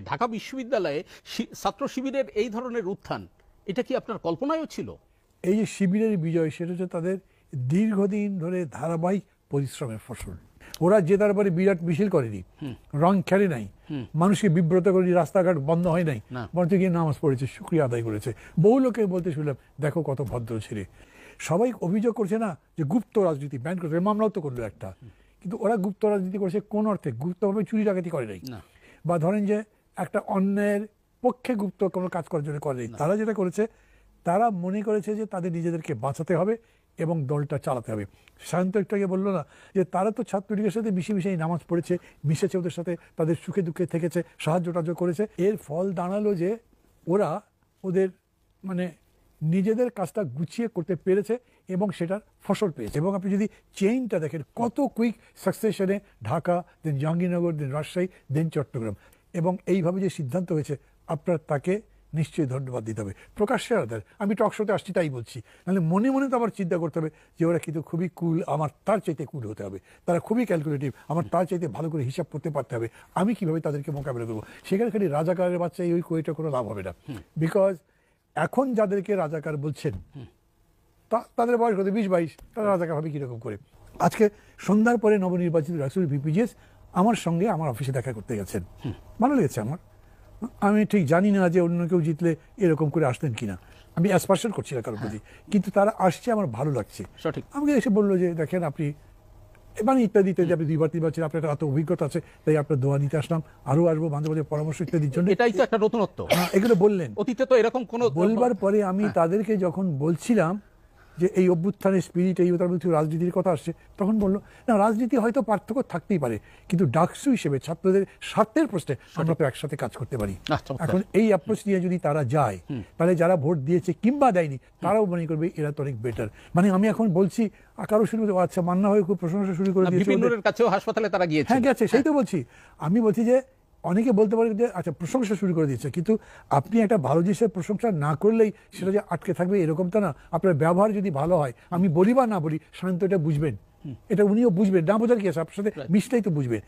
ঢাকা বিশ্ববিদ্যালয়ে ছাত্র শিবিরের এই ধরনের উত্থান, এটা কি আপনার কল্পনায়ও ছিল? এই যে শিবিরের বিজয়, সেটা হচ্ছে তাদের দীর্ঘদিন ধরে ধারাবাহিক পরিশ্রমের ফসল। ওরা যে তারপরে বিরাট মিছিল করেনি, রং খেলে নাই, মানুষকে বিব্রত করেনি, রাস্তাঘাট বন্ধ হয় নাই, বরঞ্চ গিয়ে নামাজ পড়েছে, শুকরিয়া আদায় করেছে। বহু লোকে বলতে শুনলাম, দেখো কত ভদ্র ছেলে। সবাই অভিযোগ করছে না যে গুপ্ত রাজনীতি ব্যান করছে, মামলাও তো করলো একটা, কিন্তু ওরা গুপ্ত রাজনীতি করেছে কোন অর্থে? গুপ্তভাবে চুরি ডাকাতি করে নাই, বা ধরেন যে একটা অন্যায়ের পক্ষে গুপ্ত কোনো কাজ করার জন্য করে নাই। তারা যেটা করেছে, তারা মনে করেছে যে তাদের নিজেদেরকে বাঁচাতে হবে এবং দলটা চালাতে হবে। শান্ত একটু আগে বললো না যে তারা তো ছাত্রলীগের সাথে মিশে মিশেই নামাজ পড়েছে, মিশেছে, ওদের সাথে তাদের সুখে দুঃখে থেকেছে, সাহায্য টাহায্য করেছে। এর ফল দাঁড়ালো যে ওরা ওদের মানে নিজেদের কাজটা গুছিয়ে করতে পেরেছে এবং সেটার ফসল পেয়েছে। এবং আপনি যদি চেইনটা দেখেন, কত কুইক সাকসেশনে ঢাকা, দেন জাহাঙ্গীরনগর, দেন রাজশাহী, দেন চট্টগ্রাম, এবং এইভাবে যে সিদ্ধান্ত হয়েছে, আপনার তাকে নিশ্চয়ই ধন্যবাদ দিতে হবে। প্রকাশ্যে আলাদা, আমি টক শোতে আসছি তাই বলছি, নাহলে মনে মনে তো আবার চিন্তা করতে হবে যে ওরা কিন্তু খুবই কুল, আমার তার চাইতে কুল হতে হবে, তারা খুবই ক্যালকুলেটিভ, আমার তার চাইতে ভালো করে হিসাব করতে পারতে হবে, আমি কিভাবে তাদেরকে মোকাবিলা করবো। সেখানে খালি রাজাকারের বাচ্চা ওই কইটা কোনো লাভ হবে না। বিকজ এখন যাদেরকে রাজাকার বলছেন তাদের বয়স কত, 20-22, তারা রাজাকার হবে কিরকম করে? আজকে সন্ধ্যার পরে নবনির্বাচিত রাসূল ভিপিজিএস আমার সঙ্গে আমার অফিসে দেখা করতে গেছেন, ভালো লেগেছে আমার। আমি ঠিক জানি না যে অন্য কেউ জিতলে এরকম করে আসতেন কিনা, আমি অ্যাসপারশন করছি না কারোর প্রতি, কিন্তু তারা আসছে, আমার ভালো লাগছে। আমাকে এসে বললো যে দেখেন আপনি মানে ইত্যাদি ইত্যাদি, আপনি 2-3 বার ছিলেন, আপনার এত অভিজ্ঞতা আছে, তাই আপনার দোয়া নিতে আসলাম, আরো আসবো মাঝে মাঝে পরামর্শ ইত্যাদির জন্য। এটাই তো একটা নতুনত্ব। এগুলো বললেন, অতীতে তো এরকম কোনো বলবার পরে আমি তাদেরকে যখন বলছিলাম যে এই অভ্যুত্থানের স্পিরিট, এই রাজনীতির কথা আসছে, তখন বললো না, রাজনীতি হয়তো পার্থক্য থাকতেই পারে, কিন্তু ডাকসু হিসেবে ছাত্রদের স্বার্থের প্রশ্নে আমরা তো একসাথে কাজ করতে পারি। এখন এই অ্যাপ্রোচ নিয়ে যদি তারা যায়, তাহলে যারা ভোট দিয়েছে কিংবা দেয়নি, তারাও মনে করবে এরা তো অনেক বেটার। মানে আমি এখন বলছি, কারো শুরু আচ্ছা মান্না হয়ে খুব প্রশংসা শুরু করে দিয়েছে, কাছেও হাসপাতালে তারা গিয়েছে, হ্যাঁ গেছে, সেই তো বলছি। আমি বলছি যে অনেকে বলতে পারে যে আচ্ছা প্রশংসা শুরু করে দিচ্ছে, কিন্তু আপনি একটা ভালো জিনিসের প্রশংসা না করলেই সেটা যে আটকে থাকবে এরকম তো না। আপনার ব্যবহার যদি ভালো হয়, আমি বলি বা না বলি, শান্ত এটা বুঝবেন, এটা উনিও বুঝবেন, না বোঝার কি আছে, আপনার সাথে মিশলেই তো বুঝবেন।